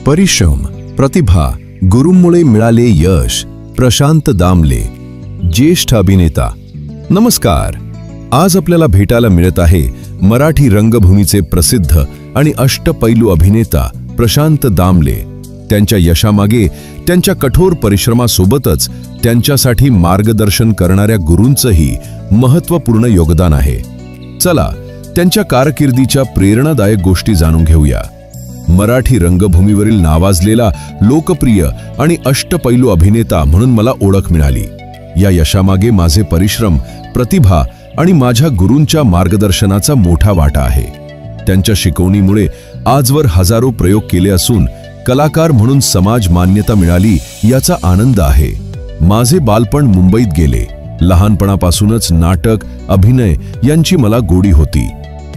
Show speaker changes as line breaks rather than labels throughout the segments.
परिश्रम, प्रतिभा, गुरूंमुळे मिळाले यश. प्रशांत दामले, ज्येष्ठ अभिनेता. नमस्कार. आज आपल्याला भेटायला मिळत आहे मराठी रंगभूमीचे प्रसिद्ध आणि अष्टपैलू अभिनेता प्रशांत दामले. त्यांच्या यशामागे त्यांच्या कठोर परिश्रमासोबतच त्यांच्यासाठी मार्गदर्शन करणाऱ्या गुरूंचंही महत्त्वपूर्ण योगदान आहे. चला त्यांच्या कारकिर्दीच्या प्रेरणादायक गोष्टी जाणून घेऊया. मराठी रंगभूमीवरील नावाजलेला लोकप्रिय आणि अष्टपैलू अभिनेता म्हणून मला ओळख मिळाली. या यशामागे माझे परिश्रम, प्रतिभा आणि माझ्या गुरूंच्या मार्गदर्शनाचा मोठा वाटा आहे. त्यांच्या शिकवणीमुळे आजवर हजारो प्रयोग केले असून कलाकार म्हणून समाज मान्यता मिळाली याचा आनंद आहे. माझे बालपण मुंबईत गेले. लहानपणापासूनच नाटक, अभिनय यांची मला गोडी होती.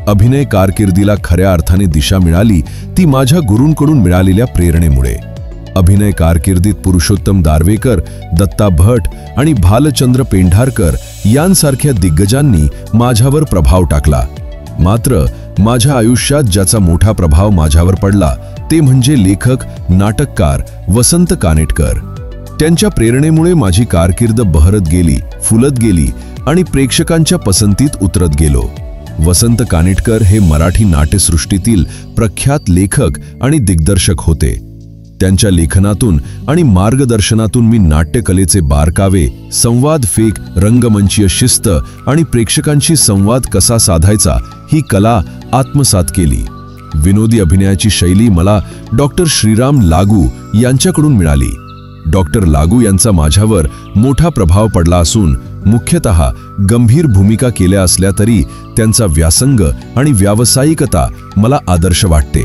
अभिनय कारकिर्दीला खऱ्या अर्थाने दिशा मिळाली ती माझ्या गुरूंकडून मिळालेल्या प्रेरणेमुळे. अभिनय कारकिर्दीत पुरुषोत्तम दारव्हेकर, दत्ता भट आणि भालचंद्र पेंढारकर यांसारख्या दिग्गजांनी माझ्यावर प्रभाव टाकला. मात्र माझ्या आयुष्यात ज्याचा मोठा प्रभाव माझ्यावर पडला ते म्हणजे लेखक, नाटककार वसंत कानेटकर. त्यांच्या प्रेरणेमुळे माझी कारकीर्द बहरत गेली, फुलत गेली आणि प्रेक्षकांच्या पसंतीत उतरत गेलो. वसंत कानेटकर हे मराठी नाट्यसृष्टीतील प्रख्यात लेखक आणि दिग्दर्शक होते. त्यांच्या लेखनातून आणि मार्गदर्शनातून मी नाट्यकलेचे बारकावे, संवाद फेक, रंगमंचीय शिस्त आणि प्रेक्षकांशी संवाद कसा साधायचा ही कला आत्मसात केली. विनोदी अभिनयाची शैली मला डॉक्टर श्रीराम लागू यांच्याकडून मिळाली. डॉक्टर लागू यांचा माझ्यावर मोठा प्रभाव पडला असून मुख्यतः गंभीर भूमिका केल्या असल्या तरी त्यांचा व्यासंग आणि व्यावसायिकता मला आदर्श वाटते.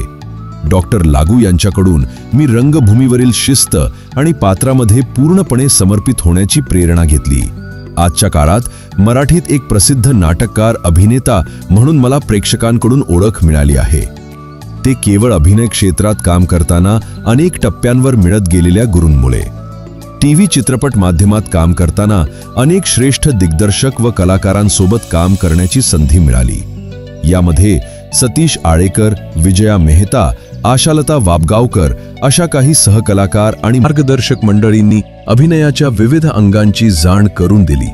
डॉक्टर लागू यांच्याकडून मी रंगभूमीवरील शिस्त आणि पात्रामध्ये पूर्णपणे समर्पित होण्याची प्रेरणा घेतली. आजच्या काळात मराठीत एक प्रसिद्ध नाटककार, अभिनेता म्हणून मला प्रेक्षकांकडून ओळख मिळाली आहे. ते केवळ अभिनय क्षेत्रात काम करताना अनेक टप्प्यांवर मिळत गेलेल्या गुरूंमुळे. टीव्ही, चित्रपट माध्यमात काम करताना अनेक श्रेष्ठ दिग्दर्शक व कलाकारांसोबत काम करण्याची संधी मिळाली. यामध्ये सतीश आळेकर, विजया मेहता, आशालता वाबगावकर अशा काही सहकलाकार आणि मार्गदर्शक मंडळींनी अभिनयाच्या विविध अंगांची जाण करून दिली.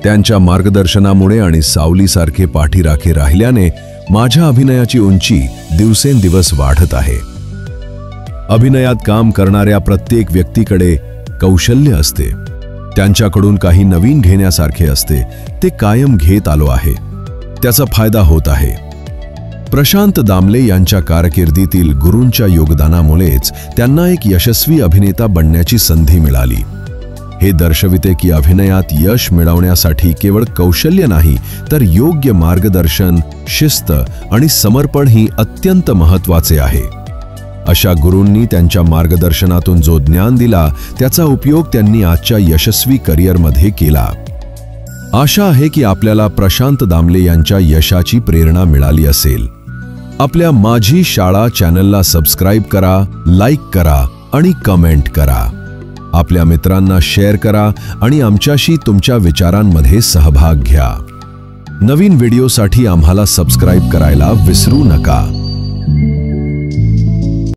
त्यांच्या मार्गदर्शनामुळे आणि सावलीसारखे पाठीराखे राहिल्याने माझ्या अभिनयाची उंची दिवसेंदिवस वाढत आहे. अभिनयात काम करणाऱ्या प्रत्येक व्यक्तीकडे कौशल्य असते. त्यांच्याकडून काही नवीन घेण्यासारखे असते. ते कायम घेत आलो आहे. त्याचा फायदा होत आहे. प्रशांत दामले यांच्या कारकिर्दीतील गुरूंच्या योगदानामुळेच त्यांना एक यशस्वी अभिनेता बनण्याची संधी मिळाली. हे दर्शविते की अभिनयात यश मिळवण्यासाठी केवळ कौशल्य नाही तर योग्य मार्गदर्शन, शिस्त आणि समर्पण ही अत्यंत महत्त्वाचे आहे. अशा गुरूंनी त्यांच्या मार्गदर्शनातून जो ज्ञान दिला त्याचा उपयोग त्यांनी आजच्या यशस्वी करिअरमध्ये केला. आशा आहे की आपल्याला प्रशांत दामले यांच्या यशाची प्रेरणा मिळाली असेल. आपल्या माझी शाळा चॅनलला सबस्क्राईब करा, लाईक करा आणि कमेंट करा. आपल्या मित्रांना शेअर करा आणि आमच्याशी तुमच्या विचारांमध्ये सहभाग घ्या. नवीन व्हिडिओसाठी आम्हाला सबस्क्राईब करायला विसरू नका.